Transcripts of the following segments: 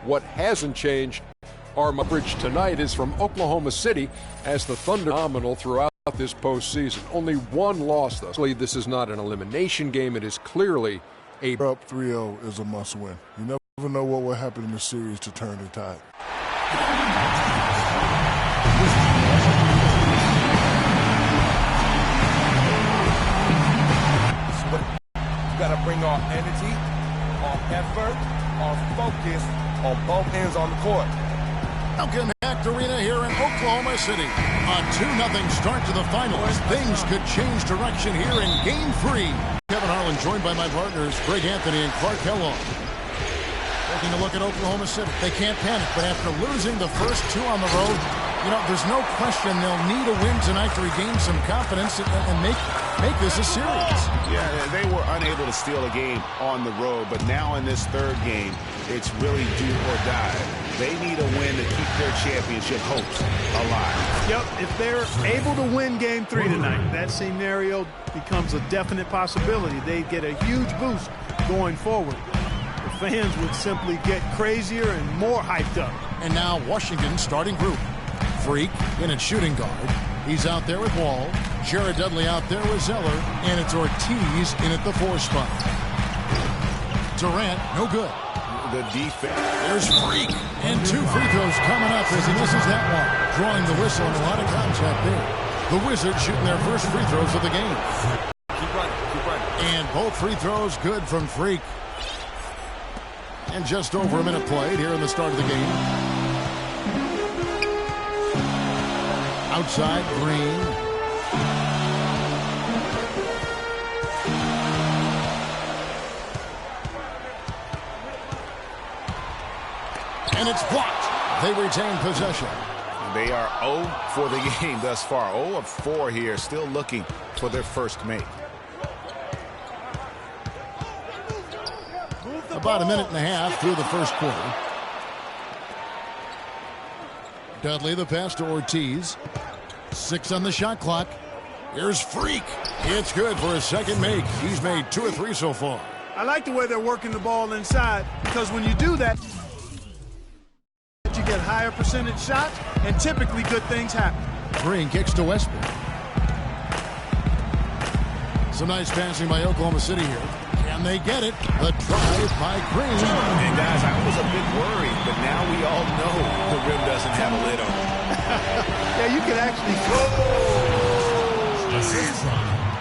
What hasn't changed, our coverage tonight is from Oklahoma City as the Thunder phenomenal throughout this postseason. Only one loss, though. This is not an elimination game. It is clearly a... Up 3-0 is a must-win. You never know what will happen in the series to turn the tide. Got to bring our energy, our effort, our focus on both ends on the court. Welcome back to Arena here in Oklahoma City. A 2-0 start to the finals. Things could change direction here in Game 3. Kevin Harlan joined by my partners, Greg Anthony and Clark Kellogg. Taking a look at Oklahoma City. They can't panic, but after losing the first two on the road, there's no question they'll need a win tonight to regain some confidence and make this a series. Yeah, they were unable to steal a game on the road, but now in this third game, it's really do or die. They need a win to keep their championship hopes alive. Yep, if they're able to win Game 3 tonight, that scenario becomes a definite possibility. They get a huge boost going forward. The fans would simply get crazier and more hyped up. And now Washington's starting group. Freak in at shooting guard. He's out there with Wall. Jared Dudley out there with Zeller. And it's Ortiz in at the 4 spot. Durant, no good. The defense. There's Freak. And 2 free throws coming up as he misses that one. Drawing the whistle and a lot of contact there. The Wizards shooting their first free throws of the game. Keep running. And both free throws good from Freak. And just over a minute played here in the start of the game. Outside, Green. And it's blocked. They retain possession. They are 0 for the game thus far. 0 of 4 here, still looking for their first make. About a minute and a half through the first quarter. Dudley, the pass to Ortiz. 6 on the shot clock. Here's Freak. It's good for a second make. He's made 2 or 3 so far. I like the way they're working the ball inside, because when you do that, you get higher percentage shots, and typically good things happen. Green kicks to Westbrook. Some nice passing by Oklahoma City here. Can they get it? The drive by Green. And guys, I was a bit worried, but now we all know the rim doesn't have a lid on it. Yeah, you could actually...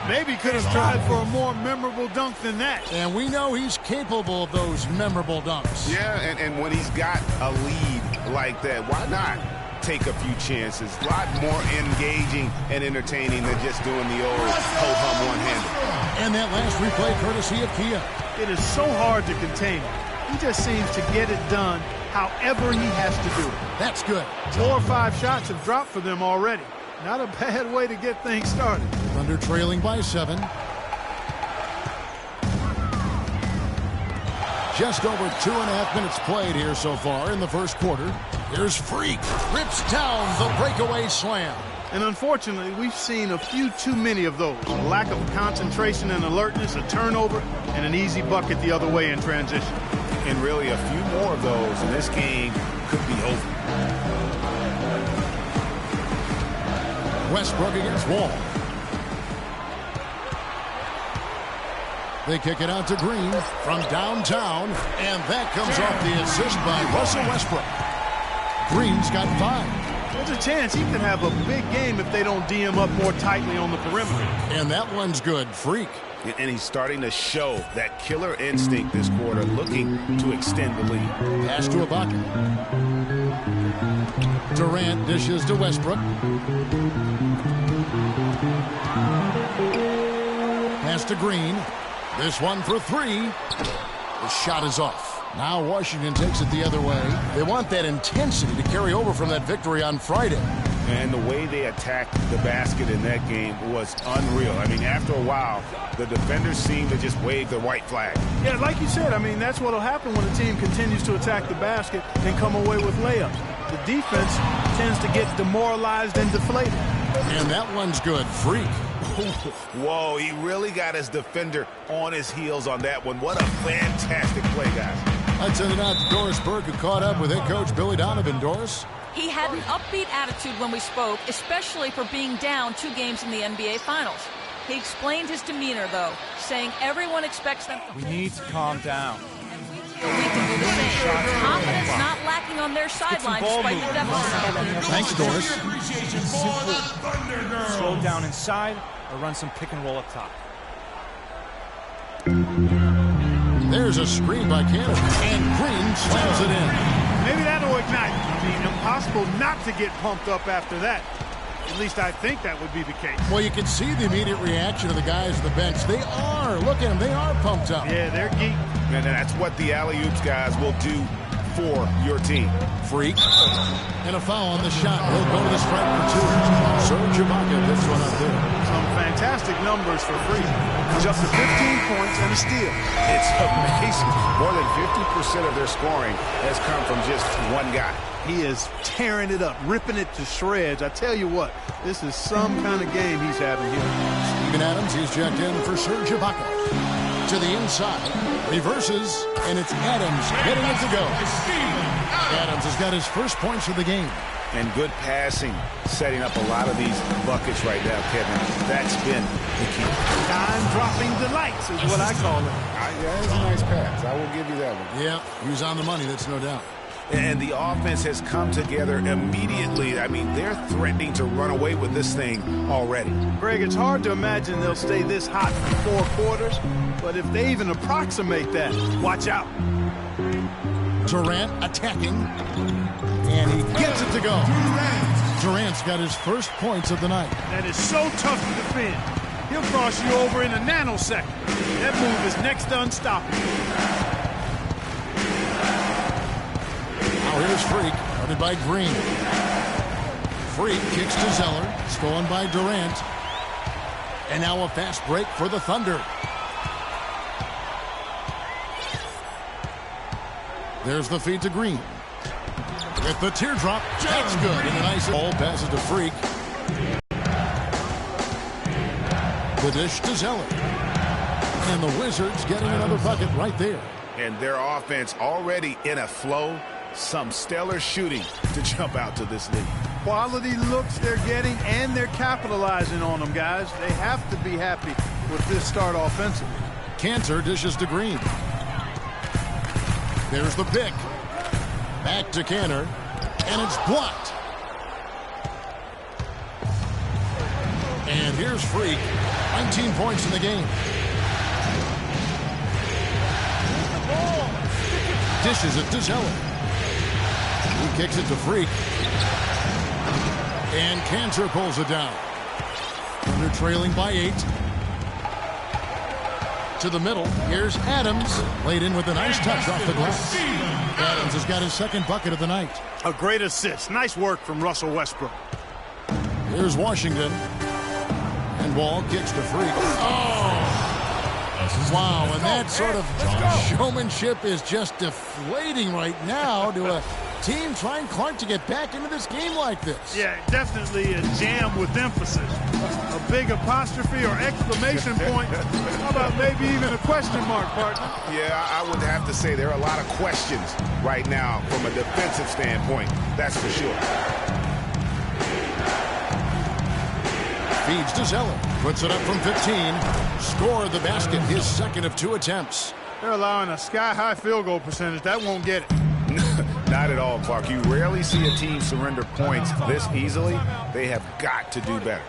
Maybe could have tried for a more memorable dunk than that. And we know he's capable of those memorable dunks. Yeah, and when he's got a lead like that, why not take a few chances? A lot more engaging and entertaining than just doing the old ho-hum one-handed. And that last replay courtesy of Kia. It is so hard to contain him. He just seems to get it done however he has to do it. That's good. 4 or 5 shots have dropped for them already. Not a bad way to get things started. Thunder trailing by 7. Just over 2.5 minutes played here so far in the first quarter. Here's Freak. Rips down the breakaway slam. And unfortunately, we've seen a few too many of those. A lack of concentration and alertness, a turnover, and an easy bucket the other way in transition. And really a few more of those, and this game could be over. Westbrook against Wall. They kick it out to Green from downtown, and that comes off the assist by Russell Westbrook. Green's got 5. There's a chance he could have a big game if they don't D him up more tightly on the perimeter. And that one's good. Freak. And he's starting to show that killer instinct this quarter, looking to extend the lead. Pass to Ibaka. Durant dishes to Westbrook. Pass to Green. This one for 3. The shot is off. Now Washington takes it the other way. They want that intensity to carry over from that victory on Friday. And the way they attacked the basket in that game was unreal. I mean, after a while, the defenders seemed to just wave the white flag. Yeah, like you said, I mean, that's what will happen when a team continues to attack the basket and come away with layups. The defense tends to get demoralized and deflated. And that one's good. Freak. Whoa, he really got his defender on his heels on that one. What a fantastic play, guys. Let's send it out to Doris Burke, who caught up with head coach Billy Donovan. Doris? He had an upbeat attitude when we spoke, especially for being down 2 games in the NBA Finals. He explained his demeanor, though, saying everyone expects them to... We need to calm down. We can do the same. Confidence not lacking on their sideline despite the deficit. Thanks, Doris. Slow down inside or run some pick and roll up top. There's a screen by Canada, and Green slams it in. Maybe that'll ignite. I mean, impossible not to get pumped up after that. At least I think that would be the case. Well, you can see the immediate reaction of the guys on the bench. They are. Look at them. They are pumped up. Yeah, they're geek. And that's what the alley-oops guys will do for your team. Freak. And a foul on the shot. He'll go to the strike for 2. Serge Ibaka picks one up there. Some fantastic numbers for Freak. Just 15 points and a steal. It's amazing. More than 50% of their scoring has come from just one guy. He is tearing it up, ripping it to shreds. I tell you what, this is some kind of game he's having here. Steven Adams, he's checked in for Serge Ibaka. To the inside, reverses, and it's Adams getting it to go. Adams has got his first points of the game. And good passing, setting up a lot of these buckets right now, Kevin. That's been the key. Time-dropping delights is what I call it. That is a nice pass. I will give you that one. Yeah, he was on the money, that's no doubt. And the offense has come together immediately. I mean, they're threatening to run away with this thing already. Greg, it's hard to imagine they'll stay this hot for 4 quarters, but if they even approximate that, watch out. Durant attacking, and he gets it to go. Durant's got his first points of the night. That is so tough to defend. He'll cross you over in a nanosecond. That move is next to unstoppable. Now here's Freak, guarded by Green. Freak kicks to Zeller, stolen by Durant. And now a fast break for the Thunder. There's the feed to Green. With the teardrop, that's good. And a nice ball passes to Freak. The dish to Zeller. And the Wizards getting another bucket right there. And their offense already in a flow. Some stellar shooting to jump out to this lead. Quality looks they're getting, and they're capitalizing on them, guys. They have to be happy with this start offensively. Cantor dishes to Green. There's the pick. Back to Cantor. And it's blocked. And here's Freak. 19 points in the game. Dishes it to Zeller. He kicks it to Freak. And Cantor pulls it down. Thunder trailing by 8. To the middle. Here's Adams. Laid in with a nice touch off the glass. Adams has got his second bucket of the night. A great assist. Nice work from Russell Westbrook. Here's Washington. And Wall kicks to Freak. Oh! Wow, and that sort of showmanship is just deflating right now to a team trying Clark to get back into this game like this. Yeah, definitely a jam with emphasis. A big apostrophe or exclamation point. How about maybe even a question mark, partner? Yeah, I would have to say there are a lot of questions right now from a defensive standpoint. That's for sure. Feeds to Zeller. Puts it up from 15. Scored the basket, his second of 2 attempts. They're allowing a sky-high field goal percentage. That won't get it. Not at all, Clark. You rarely see a team surrender points this easily. They have got to do better.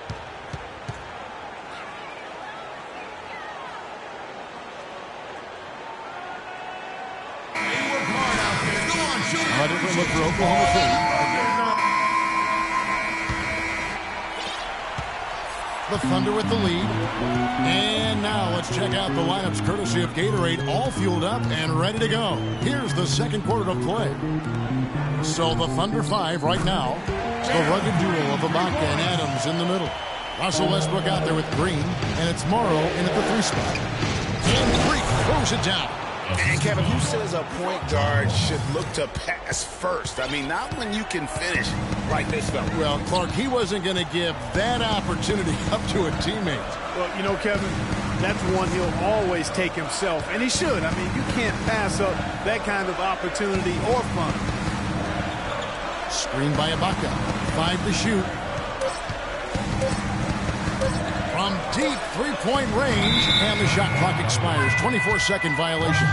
A different look for Oklahoma City. The Thunder with the lead. And now let's check out the lineups courtesy of Gatorade, all fueled up and ready to go. Here's the second quarter of play. So the Thunder 5 right now. It's the rugged duo of Ibaka and Adams in the middle. Russell Westbrook out there with Green, and it's Morrow in at the 3 spot. And Freak throws it down. And Kevin, who says a point guard should look to pass first? I mean, not when you can finish like this fella. Well, Clark, he wasn't going to give that opportunity up to a teammate. Well, you know, Kevin, that's one he'll always take himself, and he should. I mean, you can't pass up that kind of opportunity or fun. Screen by Ibaka. 5 to shoot. From deep three-point range, and the shot clock expires. 24-second violation.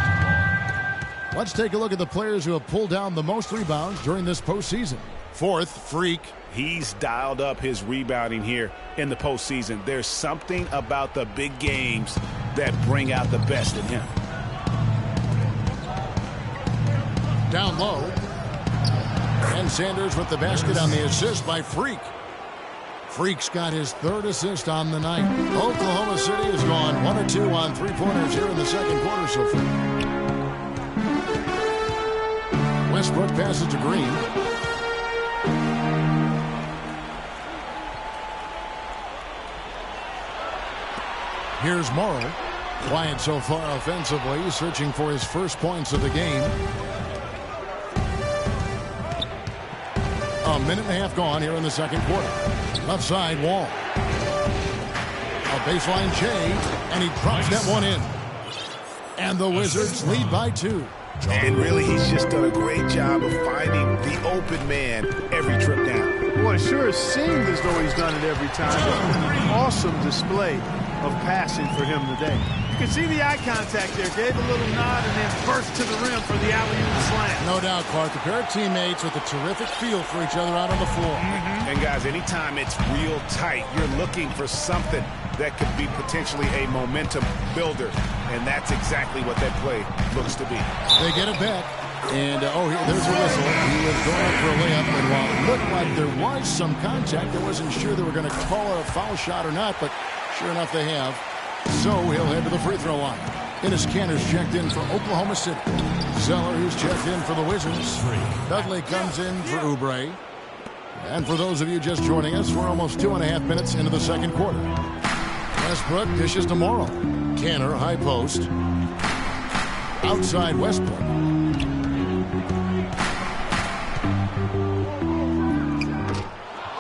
Let's take a look at the players who have pulled down the most rebounds during this postseason. Fourth, Freak. He's dialed up his rebounding here in the postseason. There's something about the big games that bring out the best in him. Down low. And Sanders with the basket on the assist by Freak. Freak's got his 3rd assist on the night. Oklahoma City has gone 1 of 2 on three-pointers here in the second quarter so far. Westbrook passes to Green. Here's Morrow. Quiet so far offensively, searching for his first points of the game. A minute and a half gone here in the second quarter. Left side, Wall. A baseline change, and he drops that one in. And the Wizards lead by 2. And really, he's just done a great job of finding the open man every trip down. Boy, it sure seemed as though he's done it every time. Awesome display of passing for him today. You can see the eye contact there. Gave a little nod and then burst to the rim for the alley-oop slam. No doubt, Clark. A pair of teammates with a terrific feel for each other out on the floor. And guys, anytime it's real tight, you're looking for something that could be potentially a momentum builder. And that's exactly what that play looks to be. They get it back. And, there's a whistle. He was going up for a layup. And while it looked like there was some contact, I wasn't sure they were going to call a foul shot or not. But sure enough, they have. So he'll head to the free throw line. Enes Kanter's checked in for Oklahoma City. Zeller, who's checked in for the Wizards. Dudley comes in for Oubre. And for those of you just joining us, we're almost 2.5 minutes into the second quarter. Westbrook dishes to Morrow. Kanter, high post. Outside Westbrook.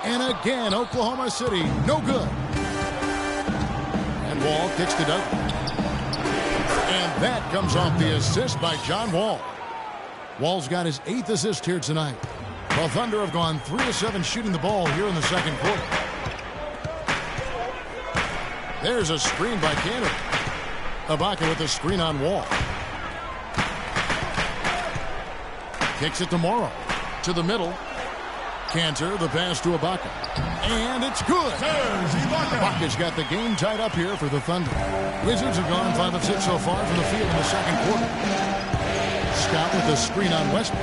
And again, Oklahoma City, no good. And Wall kicks to Dudley. And that comes off the assist by John Wall. Wall's got his 8th assist here tonight. The Thunder have gone 3 of 7 shooting the ball here in the second quarter. There's a screen by Kanter. Ibaka with the screen on Wall. Kicks it to Morrow. To the middle. Kanter, the pass to Ibaka. And it's good. Ibaka's got the game tied up here for the Thunder. Wizards have gone 5 of 6 so far from the field in the second quarter. Scott with the screen on Westbrook.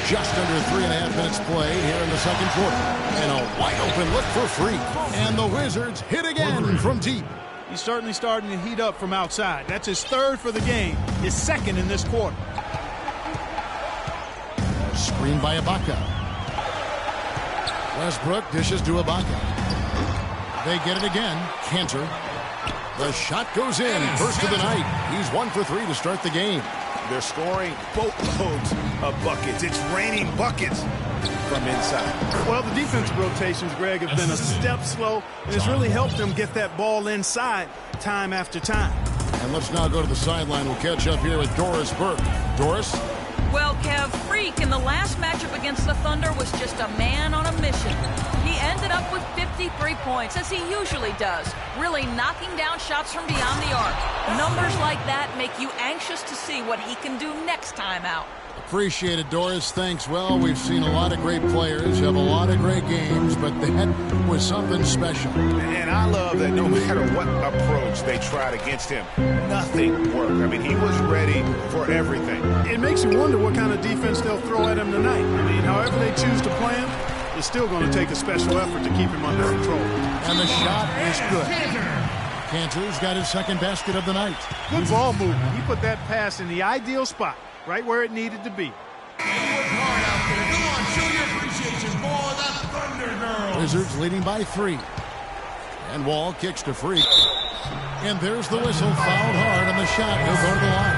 Just under 3.5 minutes played here in the second quarter. And a wide open look for Freak. And the Wizards hit again from deep. He's certainly starting to heat up from outside. That's his 3rd for the game, his 2nd in this quarter. Screen by Ibaka. Westbrook dishes to Ibaka. They get it again. Kanter. The shot goes in. First of the night. He's 1 for 3 to start the game. They're scoring boatloads of buckets. It's raining buckets from inside. Well, the defensive rotations, Greg, have been a step slow, and it's really helped them get that ball inside time after time. And let's now go to the sideline. We'll catch up here with Doris Burke. Doris? Well, Kev, Freak in the last matchup against the Thunder was just a man on a mission. He ended up with 53 points, as he usually does, really knocking down shots from beyond the arc. Numbers like that make you anxious to see what he can do next time out. Appreciate it, Doris. Thanks. Well, we've seen a lot of great players have a lot of great games, but that was something special. And I love that no matter what approach they tried against him, nothing worked. I mean, he was ready for everything. It makes you wonder what kind of defense they'll throw at him tonight. I mean, however they choose to play him, it's still going to take a special effort to keep him under control. And the shot is good. Kanter's got his 2nd basket of the night. Good ball movement. He put that pass in the ideal spot, right where it needed to be. Wizards leading by 3. And Wall kicks to Freak. And there's the whistle. Fouled hard on the shot. He'll go to the line.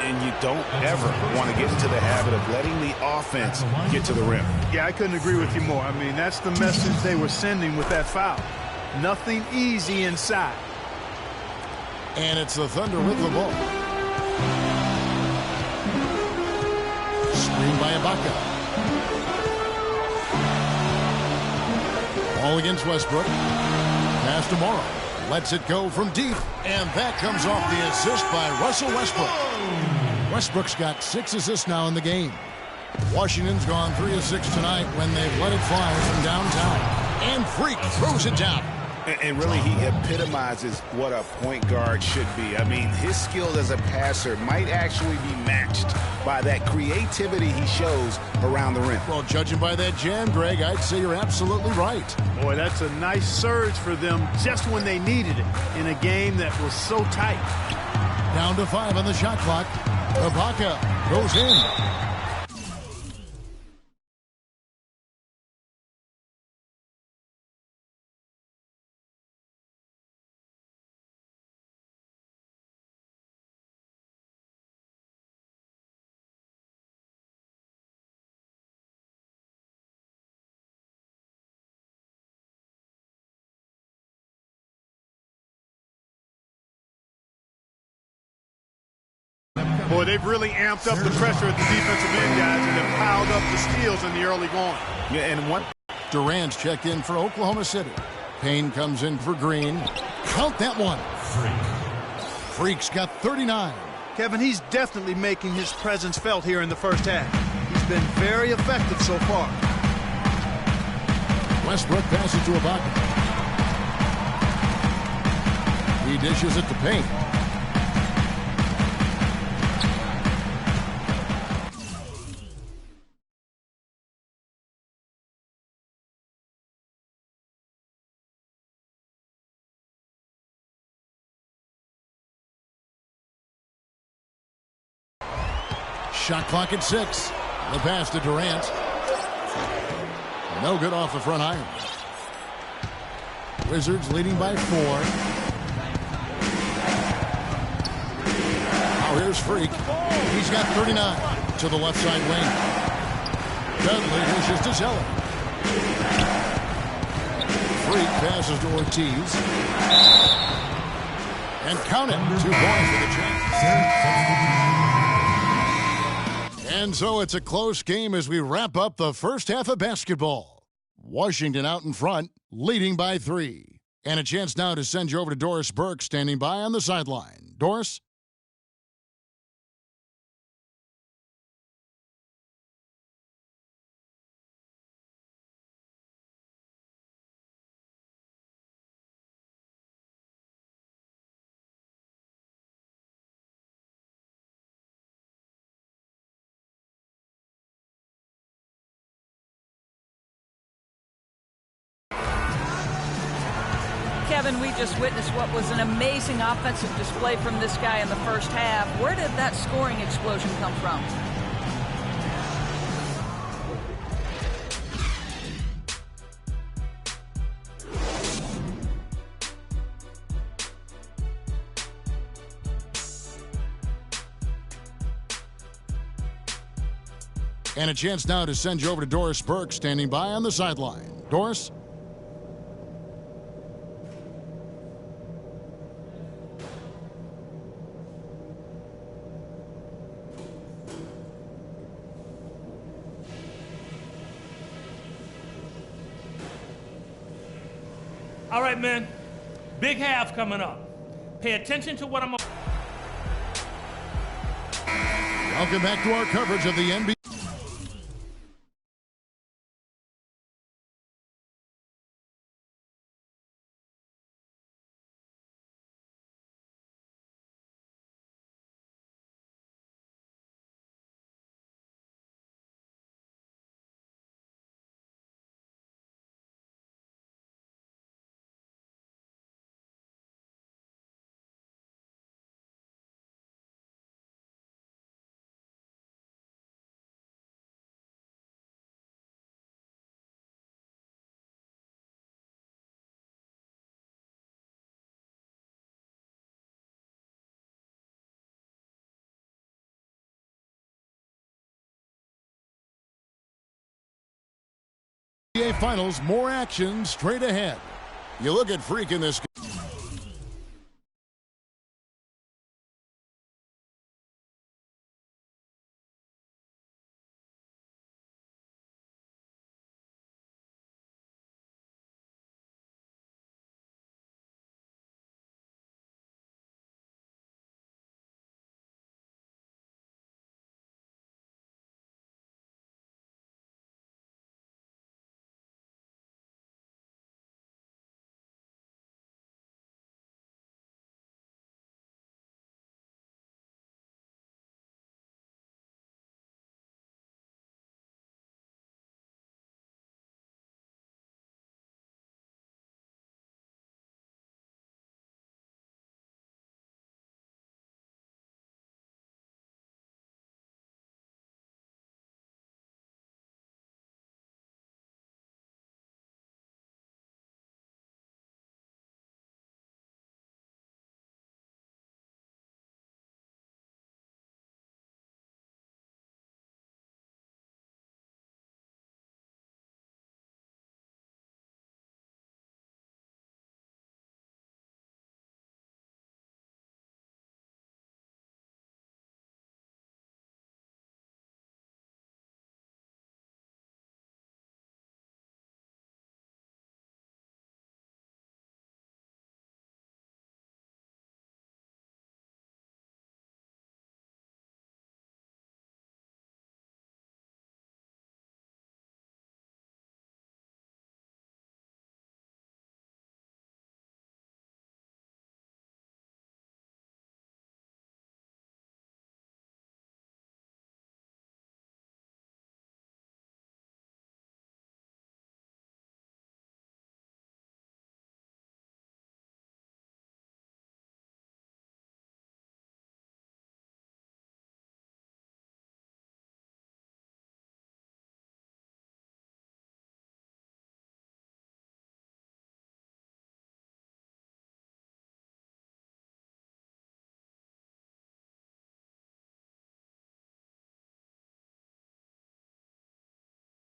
And you don't ever want to get into the habit of letting the offense get to the rim. Yeah, I couldn't agree with you more. I mean, that's the message they were sending with that foul. Nothing easy inside. And it's the Thunder with the ball. Screen by Ibaka. Ball against Westbrook. Pass to Morrow. Lets it go from deep. And that comes off the assist by Russell Westbrook. Westbrook's got 6 assists now in the game. Washington's gone 3 of 6 tonight when they've let it fly from downtown. And Freak throws it down. And really, he epitomizes what a point guard should be. I mean, his skill as a passer might actually be matched by that creativity he shows around the rim. Well, judging by that jam, Greg, I'd say you're absolutely right. Boy, that's a nice surge for them just when they needed it in a game that was so tight. Down to 5 on the shot clock. Ibaka goes in. Boy, they've really amped up the pressure at the defensive end, guys, and have piled up the steals in the early going. Yeah, and one. Durant's checked in for Oklahoma City. Payne comes in for Green. Count that one. Freak's got 39. Kevin, he's definitely making his presence felt here in the first half. He's been very effective so far. Westbrook passes to Ibaka. He dishes it to Payne. Shot clock at 6. The pass to Durant. No good off the front iron. Wizards leading by 4. Now here's Freak. He's got 39 to the left side wing. Dudley dishes to Zeller. Freak passes to Ortiz. And count it. 2 points for the Champs. And so it's a close game as we wrap up the first half of basketball. Washington out in front, leading by 3. And a chance now to send you over to Doris Burke, standing by on the sideline. Doris? Kevin, we just witnessed what was an amazing offensive display from this guy in the first half. Where did that scoring explosion come from? And a chance now to send you over to Doris Burke, standing by on the sideline. Doris? All right, men. Big half coming up. Pay attention to what I'm... Welcome back to our coverage of the NBA. NBA Finals, more action straight ahead. You look at Freak in this.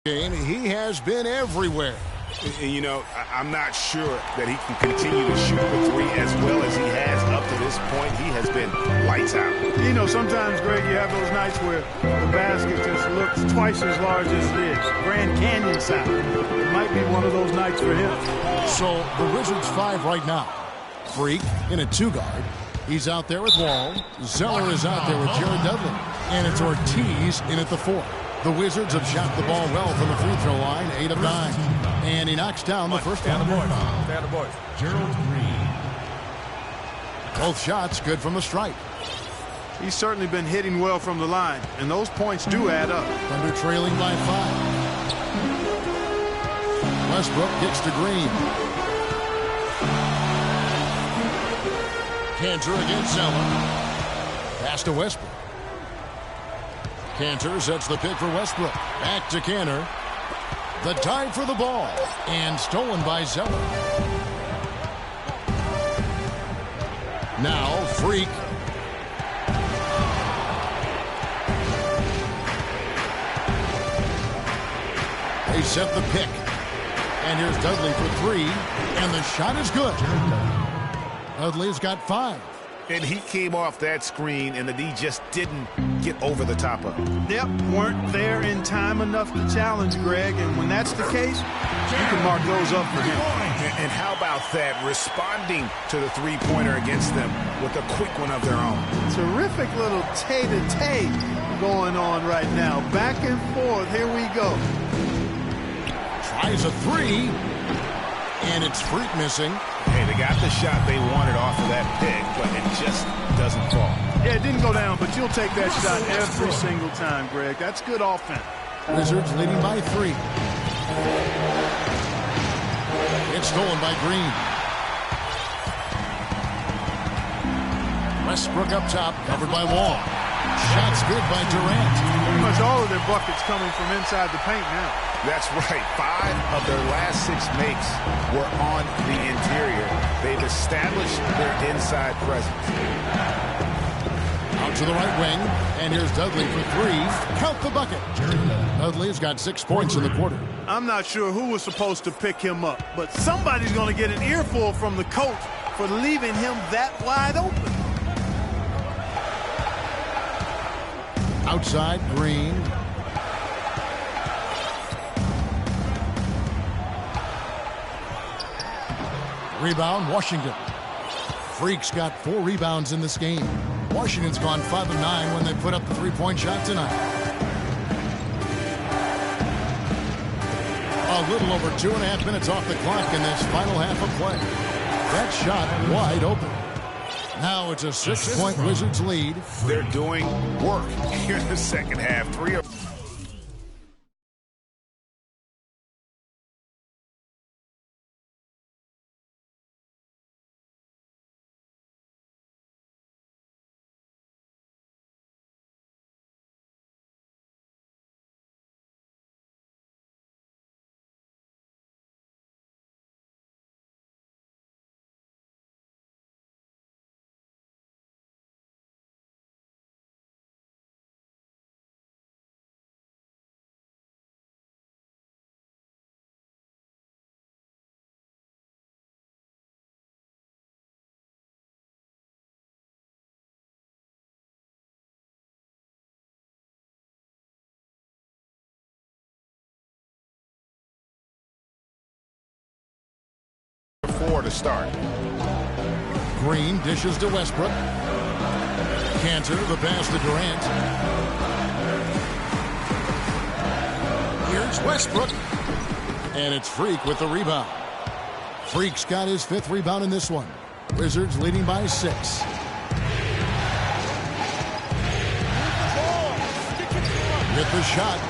Game, he has been everywhere. And, you know, I'm not sure that he can continue to shoot the three as well as he has up to this point. He has been lights out. You know, sometimes, Greg, you have those nights where the basket just looks twice as large as it is. Grand Canyon size. It might be one of those nights for him. So the Wizards 5 right now. Freak in a 2-guard. He's out there with Wall. Zeller is out there with Jared Dudley. And it's Ortiz in at the 4. The Wizards have shot the ball well from the free throw line, 8 of 9. And he knocks down the first one. Down the boys. Gerald Green. Both shots good from the stripe. He's certainly been hitting well from the line, and those points do add up. Thunder trailing by 5. Westbrook gets to Green. Cantor against Zeller. Pass to Westbrook. Cantor sets the pick for Westbrook. Back to Cantor. The dive for the ball. And stolen by Zeller. Now Freak. They set the pick. And here's Dudley for 3. And the shot is good. Dudley's got 5. And he came off that screen, and the D just didn't get over the top of it. Yep, weren't there in time enough to challenge Greg, and when that's the case, you can mark those up for him. And how about that, responding to the three-pointer against them with a quick one of their own. Terrific little tay-to-tay going on right now. Back and forth, here we go. Tries a 3, and it's Freak missing. Hey, they got the shot they wanted off of that pick, but it just doesn't fall. Yeah, it didn't go down, but you'll take that shot every single time, Greg. That's good offense. Wizards leading by 3. It's stolen by Green. Westbrook up top, covered by Wall. Shots good by Durant. Pretty much all of their buckets coming from inside the paint now. That's right. 5 of their last 6 makes were on the interior. They've established their inside presence. to the right wing. And here's Dudley for three. Count the bucket. Dudley's got 6 points in the quarter. I'm not sure who was supposed to pick him up, but somebody's going to get an earful from the coach for leaving him that wide open. Outside, Green. Rebound, Washington. Freak's got 4 rebounds in this game. Washington's gone 5 of 9 when they put up the three-point shot tonight. A little over 2.5 minutes off the clock in this final half of play. That shot wide open. Now it's a 6-point Wizards lead. They're doing work here in the second half. 3 of four to start. Green dishes to Westbrook. Cantor, the pass to Durant. Here's Westbrook. And it's Freak with the rebound. Freak's got his 5th rebound in this one. Wizards leading by 6. With the shot.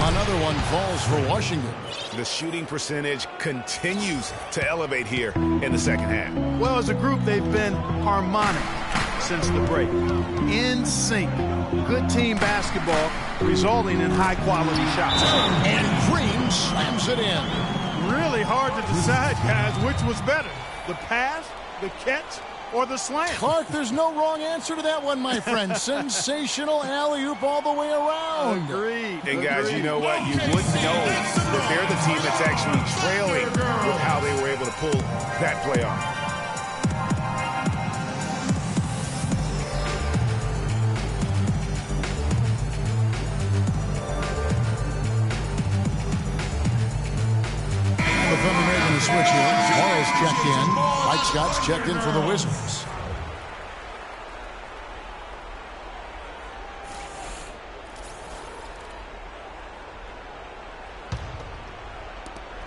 Another one falls for Washington. The shooting percentage continues to elevate here in the second half. Well, as a group, they've been harmonic since the break. In sync. Good team basketball resulting in high-quality shots. And Green slams it in. Really hard to decide, guys, which was better. The pass, the catch, or the slam? Clark, there's no wrong answer to that one, my friend. Sensational alley-oop all the way around. Agreed. And guys, you know what? You wouldn't know that they're the team that's actually trailing with how they were able to pull that play off. The Thunder making the switch here. Morrow's checked in. Mike Scott's checked in for the Wizards.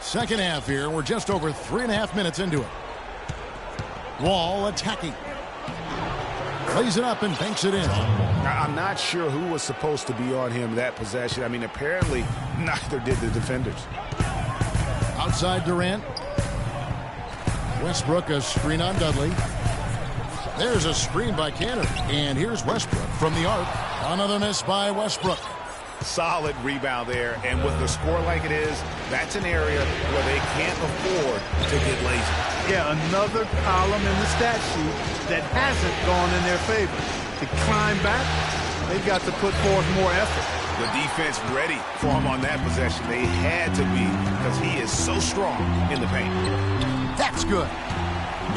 Second half here. We're just over 3.5 minutes into it. Wall attacking. Plays it up and banks it in. I'm not sure who was supposed to be on him that possession. I mean, apparently neither did the defenders. Outside Durant. Westbrook, a screen on Dudley. There's a screen by Cantor. And here's Westbrook from the arc. Another miss by Westbrook. Solid rebound there. And with the score like it is, that's an area where they can't afford to get lazy. Yeah, another column in the stat sheet that hasn't gone in their favor. To climb back, they've got to put forth more effort. The defense ready for him on that possession. They had to be, because he is so strong in the paint. That's good.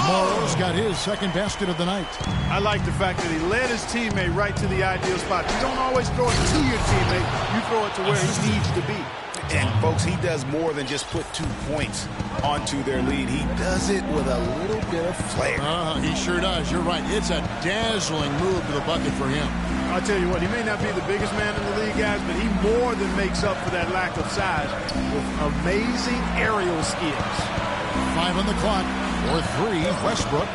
Morrow's got his second basket of the night. I like the fact that he led his teammate right to the ideal spot. You don't always throw it to your teammate. You throw it to where he needs to be. And, folks, he does more than just put 2 points onto their lead. He does it with a little bit of flair. He sure does. You're right. It's a dazzling move to the bucket for him. I'll tell you what, he may not be the biggest man in the league, guys, but he more than makes up for that lack of size with amazing aerial skills. 5 on the clock. For 3, Westbrook.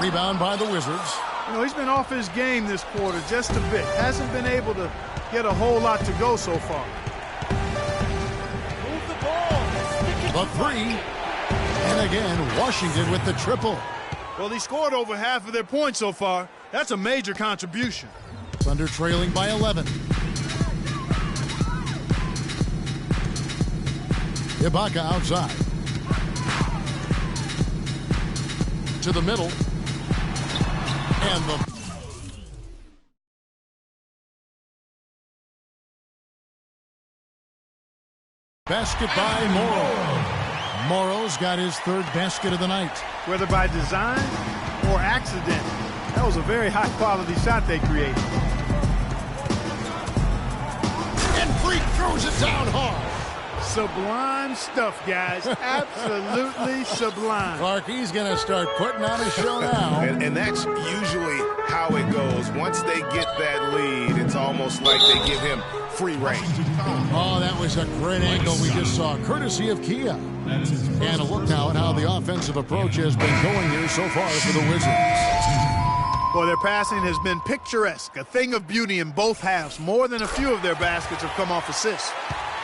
Rebound by the Wizards. You know, he's been off his game this quarter just a bit. Hasn't been able to get a whole lot to go so far. Move the ball. The 3. And again, Washington with the triple. Well, he scored over half of their points so far. That's a major contribution. Thunder trailing by 11. Ibaka outside. To the middle. And the Basket by Morrow. Morrow's got his third basket of the night. Whether by design or accident, that was a very high-quality shot they created. And Freak throws it down hard. Sublime stuff, guys. Absolutely sublime. Clark, he's going to start putting on a show now. And that's usually how it goes. Once they get that lead, it's almost like they give him free reign. Oh, that was a great angle we just saw, courtesy of Kia. And a look now at how the offensive approach has been going here so far for the Wizards. Boy, their passing has been picturesque, a thing of beauty in both halves. More than a few of their baskets have come off assists.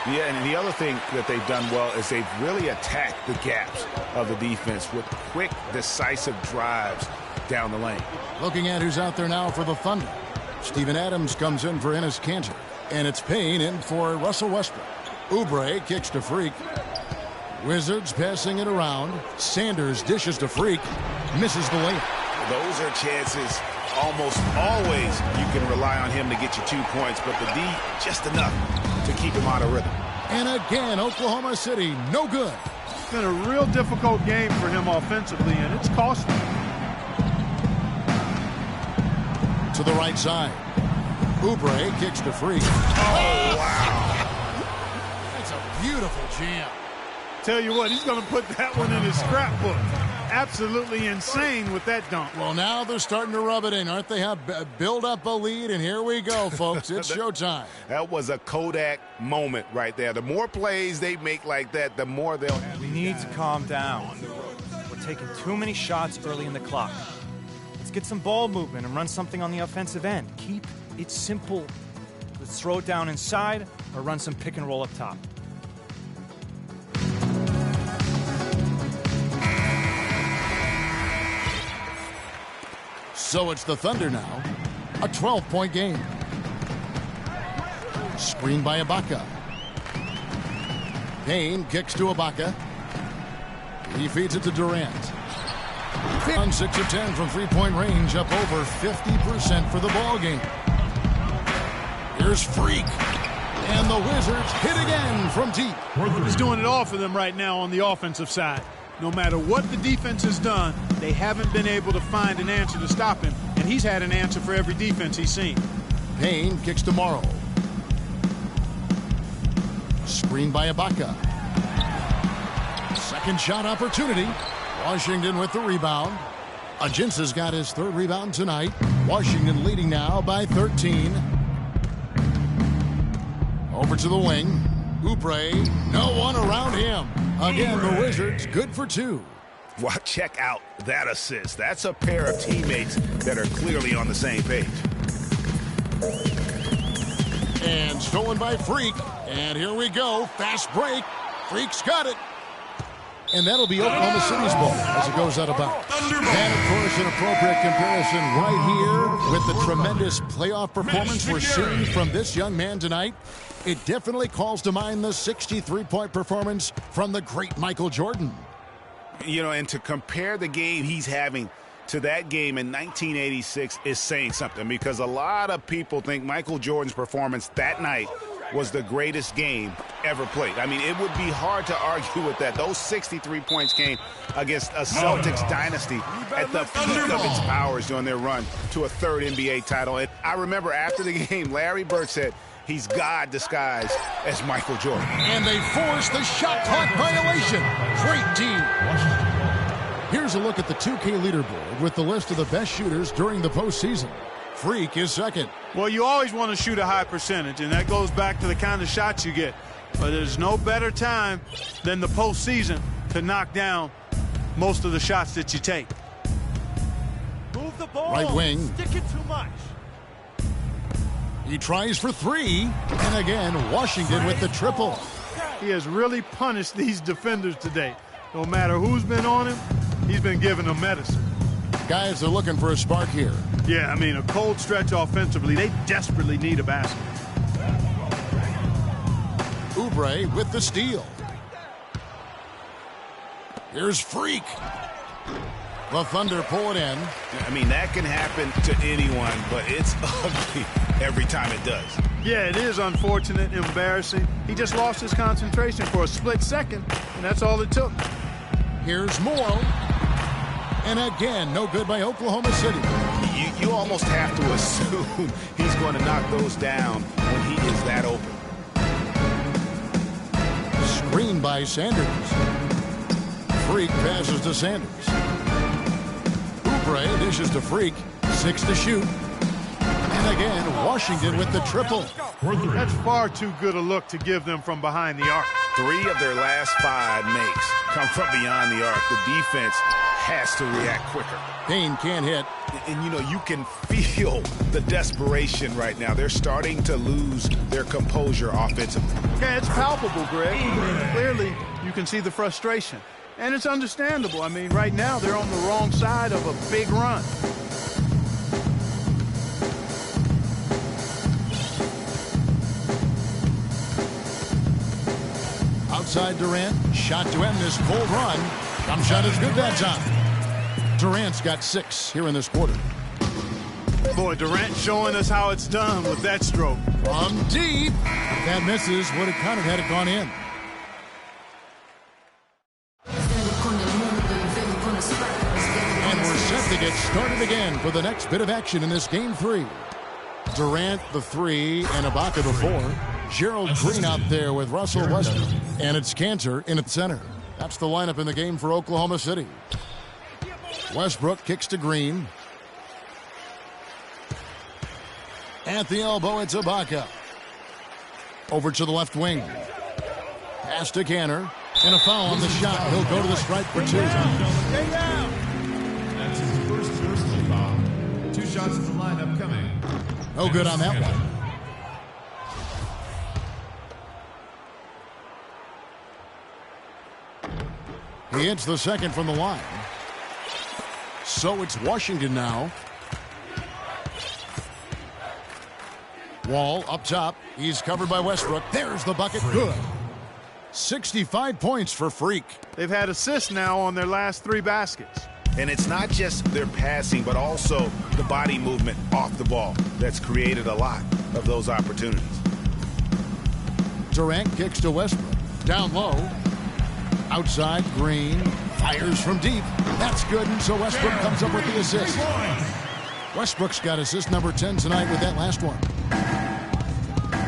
Yeah, and the other thing that they've done well is they've really attacked the gaps of the defense with quick, decisive drives down the lane. Looking at who's out there now for the Thunder. Steven Adams comes in for Enes Kanter. And it's Payne in for Russell Westbrook. Oubre kicks to Freak. Wizards passing it around. Sanders dishes to Freak. Misses the layup. Those are chances almost always you can rely on him to get you 2 points, but the D just enough to keep him out of rhythm. And again, Oklahoma City, no good. It's been a real difficult game for him offensively, and it's costly. To the right side. Oubre kicks to Freak. Oh, wow. That's a beautiful jam. Tell you what, he's going to put that one in his scrapbook. Absolutely insane with that dunk. Well, now they're starting to rub it in, aren't they? Build up a lead, and here we go, folks. It's showtime. That was a Kodak moment right there. The more plays they make like that, the more they'll have. We need to calm down. We're taking too many shots early in the clock. Let's get some ball movement and run something on the offensive end. Keep it simple. Let's throw it down inside or run some pick and roll up top. So it's the Thunder now. A 12-point game. Screen by Ibaka. Payne kicks to Ibaka. He feeds it to Durant. On 6 of 10 from three-point range, up over 50% for the ball game. Here's Freak. And the Wizards hit again from deep. He's doing it all for them right now on the offensive side. No matter what the defense has done, they haven't been able to find an answer to stop him. And he's had an answer for every defense he's seen. Payne kicks to Morrow. Screen by Ibaka. Second shot opportunity. Washington with the rebound. Ajinsa's got his third rebound tonight. Washington leading now by 13. Over to the wing. Oubre, no one around him. Again, the Wizards good for 2. Well, check out that assist. That's a pair of teammates that are clearly on the same page. And stolen by Freak. And here we go. Fast break. Freak's got it. And that'll be Oklahoma City's ball as it goes out of bounds. And, of course, an appropriate comparison right here with the tremendous playoff performance we're seeing from this young man tonight. It definitely calls to mind the 63-point performance from the great Michael Jordan. You know, and to compare the game he's having to that game in 1986 is saying something, because a lot of people think Michael Jordan's performance that night was the greatest game ever played. I mean, it would be hard to argue with that. Those 63 points came against a Celtics dynasty at the peak of its powers during their run to a third NBA title. And I remember after the game, Larry Bird said, he's God disguised as Michael Jordan. And they force the shot clock violation. Great D. Here's a look at the 2K leaderboard with the list of the best shooters during the postseason. Freak is second. Well, you always want to shoot a high percentage, and that goes back to the kind of shots you get. But there's no better time than the postseason to knock down most of the shots that you take. Move the ball. Right wing. Stick it too much. He tries for 3. And again, Washington with the triple. He has really punished these defenders today. No matter who's been on him, he's been giving them medicine. Guys are looking for a spark here. Yeah, I mean, a cold stretch offensively. They desperately need a basket. Oubre with the steal. Here's Freak. The Thunder pull it in. I mean, that can happen to anyone, but it's ugly every time it does. Yeah, it is unfortunate, embarrassing. He just lost his concentration for a split second, and that's all it took. Here's Morrow. And again, no good by Oklahoma City. You almost have to assume he's going to knock those down when he is that open. Screen by Sanders. Freak passes to Sanders. Oubre dishes to Freak. 6 to shoot. And again, Washington with the triple. That's far too good a look to give them from behind the arc. 3 of their last 5 makes come from beyond the arc. The defense has to react quicker. Payne can't hit. And, you know, you can feel the desperation right now. They're starting to lose their composure offensively. Yeah, it's palpable, Greg. Clearly, you can see the frustration. And it's understandable. I mean, right now, they're on the wrong side of a big run. Outside Durant, shot to end this full run. Jump shot is good that time. Durant's got 6 here in this quarter. Boy, Durant showing us how it's done with that stroke. From deep. That misses. Would have counted had it gone in. And we're set to get started again for the next bit of action in this game 3. Durant the 3 and Ibaka the 4. Gerald Green out there with Russell Westbrook. And it's Cantor in at center. That's the lineup in the game for Oklahoma City. Westbrook kicks to Green. At the elbow, it's Ibaka. Over to the left wing. Pass to Cantor. And a foul on the shot. He'll go to the stripe for 2. That's his first personal foul. 2 shots in the lineup coming. No good on that one. He hits the second from the line. So it's Washington now. Wall up top. He's covered by Westbrook. There's the bucket. Good. 65 points for Freak. They've had assists now on their last 3 baskets. And it's not just their passing, but also the body movement off the ball that's created a lot of those opportunities. Durant kicks to Westbrook. Down low. Outside, Green fires from deep. That's good, and so Westbrook comes up with the assist. Westbrook's got assist number 10 tonight with that last one.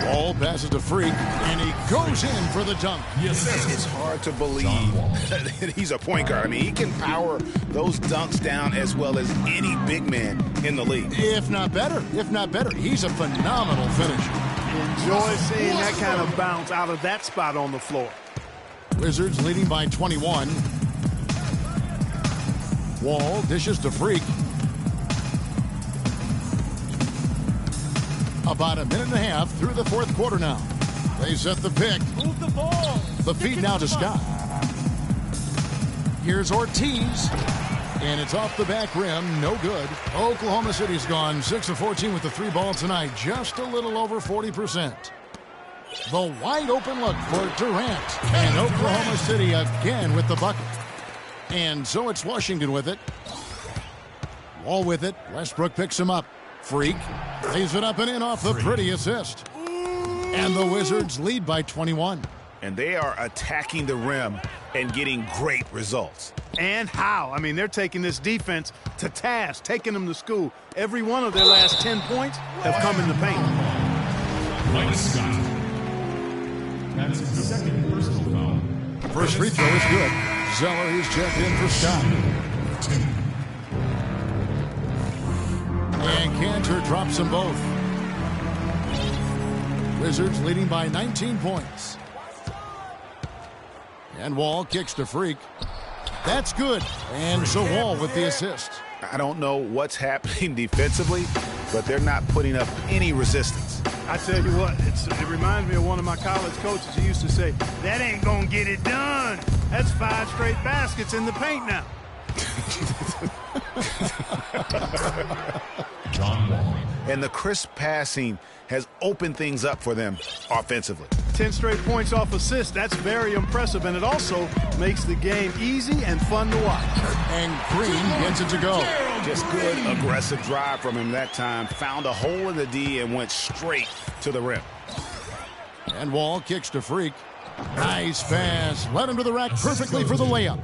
Wall passes to Freak, and he goes in for the dunk. It's hard to believe that he's a point guard. I mean, he can power those dunks down as well as any big man in the league. If not better. He's a phenomenal finisher. Enjoy seeing that kind of bounce out of that spot on the floor. Wizards leading by 21. Wall dishes to Freak. About a minute and a half through the 4th quarter now. They set the pick. Move the ball. The feed now to Scott. Here's Ortiz. And it's off the back rim. No good. Oklahoma City's gone 6 of 14 with the 3 ball tonight. Just a little over 40%. The wide open look for Durant. And Oklahoma City again with the bucket. And so it's Washington with it. Wall with it. Westbrook picks him up. Freak lays it up and in off the pretty assist. And the Wizards lead by 21. And they are attacking the rim and getting great results. And how? I mean, they're taking this defense to task, taking them to school. Every one of their last 10 points have come in the paint. Mike Scott. That's his second personal foul. First free throw is good. Zeller, he's checked in for Scott. And Cantor drops them both. Wizards leading by 19 points. And Wall kicks to Freak. That's good. And so Wall with the assist. I don't know what's happening defensively, but they're not putting up any resistance. I tell you what, it reminds me of one of my college coaches. He used to say, that ain't gonna get it done. That's 5 straight baskets in the paint now. John Wall. And the crisp passing has opened things up for them offensively. 10 straight points off assists. That's very impressive, and it also makes the game easy and fun to watch. And Green gets it to go. Just good, aggressive drive from him that time. Found a hole in the D and went straight to the rim. And Wall kicks to Freak. Nice pass. Led him to the rack perfectly for the layup.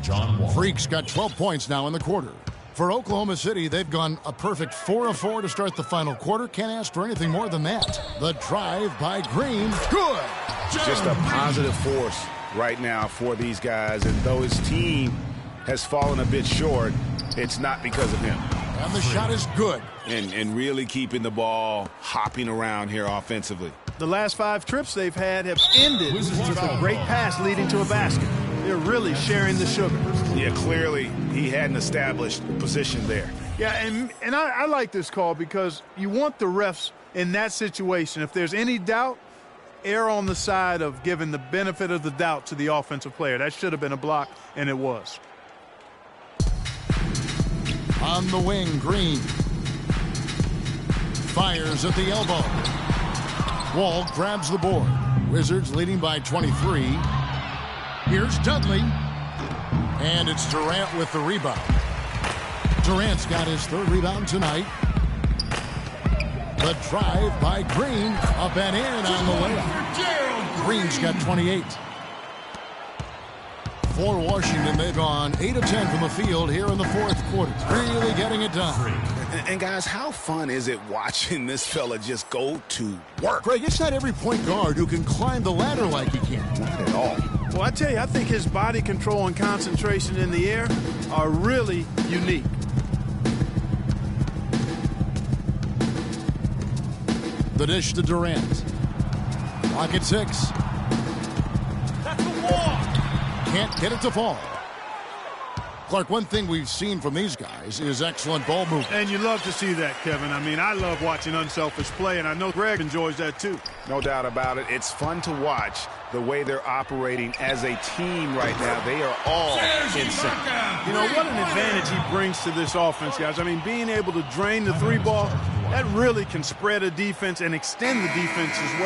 John Wall. Freak's got 12 points now in the quarter. For Oklahoma City, they've gone a perfect 4 of 4 to start the final quarter. Can't ask for anything more than that. The drive by Green. Good. Just a positive force right now for these guys. And though his team has fallen a bit short, it's not because of him. And the shot is good. And really keeping the ball hopping around here offensively. The last 5 trips they've had have ended with a great pass leading to a basket. They're really sharing the sugar. Yeah, clearly he hadn't established position there. Yeah, and I like this call because you want the refs in that situation. If there's any doubt, err on the side of giving the benefit of the doubt to the offensive player. That should have been a block, and it was. On the wing, Green. Fires at the elbow. Wall grabs the board. Wizards leading by 23. Here's Dudley. And it's Durant with the rebound. Durant's got his 3rd rebound tonight. The drive by Green. Up and in on the layup. Green's got 28. For Washington, they've gone 8 of 10 from the field here in the 4th quarter. Really getting it done. And guys, how fun is it watching this fella just go to work? Greg, it's not every point guard who can climb the ladder like he can. Not at all. Well, I tell you, I think his body control and concentration in the air are really unique. The dish to Durant. Clock at 6. That's a walk. Can't get it to fall. Clark, one thing we've seen from these guys is excellent ball movement. And you love to see that, Kevin. I mean, I love watching unselfish play, and I know Greg enjoys that too. No doubt about it. It's fun to watch the way they're operating as a team right now. They are all in sync. You know, what an advantage he brings to this offense, guys. I mean, being able to drain the 3 ball, that really can spread a defense and extend the defense as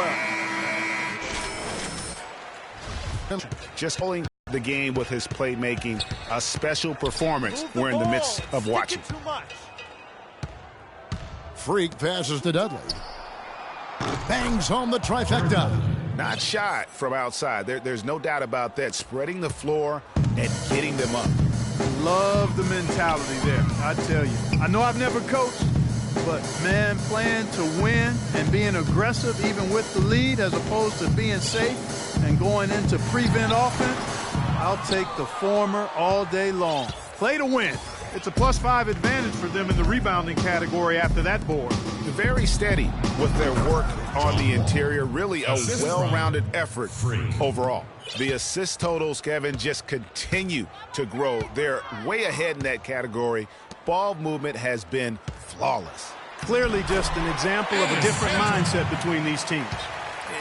well. Just holding the game with his playmaking, a special performance we're in the midst of watching. Freak passes to Dudley. Bangs home the trifecta. Not shy from outside. There's no doubt about that. Spreading the floor and getting them up. Love the mentality there, I tell you. I know I've never coached, but, man, playing to win and being aggressive even with the lead as opposed to being safe and going into prevent offense, I'll take the former all day long. Play to win. It's a +5 advantage for them in the rebounding category after that board. Very steady with their work on the interior. Really a well-rounded effort overall. The assist totals, Kevin, just continue to grow. They're way ahead in that category. Ball movement has been flawless. Clearly just an example of a different mindset between these teams.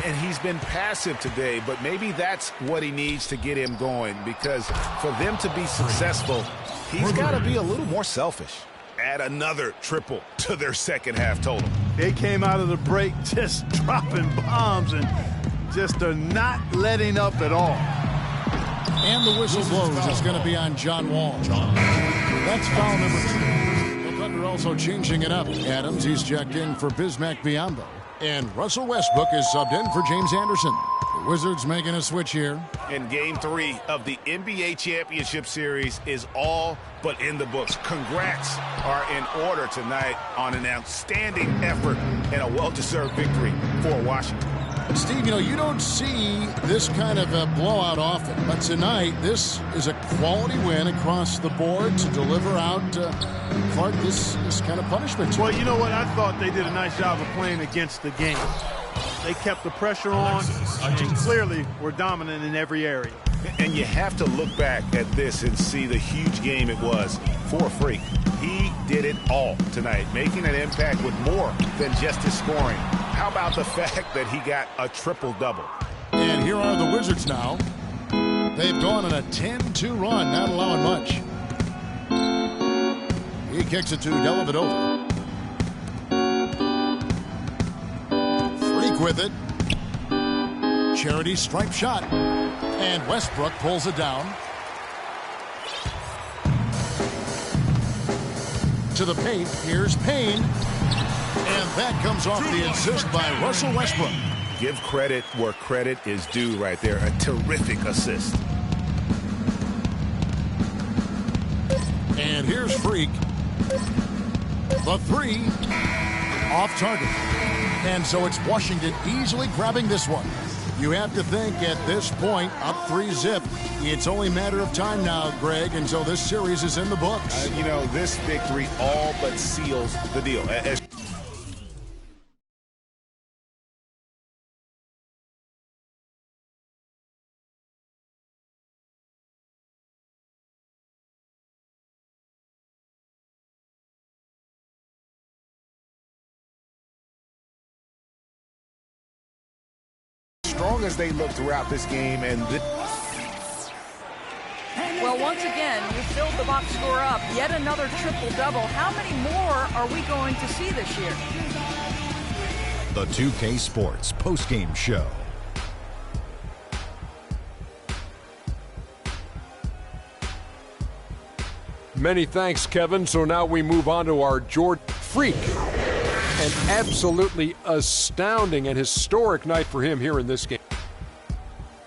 And he's been passive today, but maybe that's what he needs to get him going, because for them to be successful, he's got to be a little more selfish. Add another triple to their second half total. They came out of the break just dropping bombs and just are not letting up at all. And the whistle blows. It's going to be on John Wall. That's foul number 2. The Thunder also changing it up. Adams, he's checked in for Bismack Biyombo. And Russell Westbrook is subbed in for James Anderson. The Wizards making a switch here. And Game 3 of the NBA Championship Series is all but in the books. Congrats are in order tonight on an outstanding effort and a well-deserved victory for Washington. Steve, you know, you don't see this kind of a blowout often, but tonight this is a quality win across the board to deliver out, Clark, this kind of punishment. Well, you know what? I thought they did a nice job of playing against the game. They kept the pressure on and clearly were dominant in every area. And you have to look back at this and see the huge game it was for Freak. He did it all tonight, making an impact with more than just his scoring. How about the fact that he got a triple-double? And here are the Wizards now. They've gone on a 10-2 run, not allowing much. He kicks it to Dellavedova. Freak with it. Charity stripe shot. And Westbrook pulls it down. To the paint. Here's Payne. And that comes off the assist by Russell Westbrook. Give credit where credit is due right there. A terrific assist. And here's Freak. The three. Off target. And so it's Washington easily grabbing this one. You have to think at this point, up 3-zip, it's only a matter of time now, Greg, until this series is in the books. You know, this victory all but seals the deal. Strong as they look throughout this game, and Well, once again, you filled the box score up. Yet another triple-double. How many more are we going to see this year? The 2K Sports postgame show. Many thanks, Kevin. So now we move on to our Jordan Freak. An absolutely astounding and historic night for him here in this game.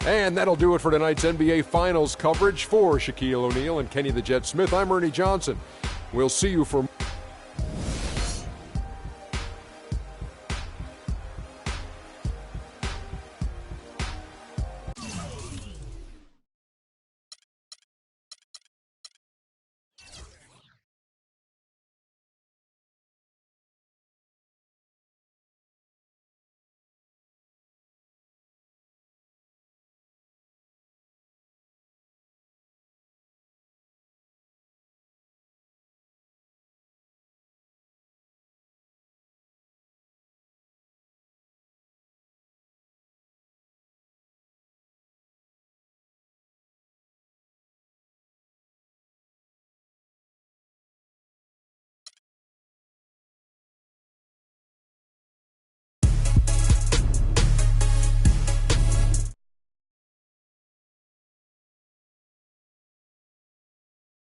And that'll do it for tonight's NBA Finals coverage. For Shaquille O'Neal and Kenny the Jet Smith, I'm Ernie Johnson. We'll see you for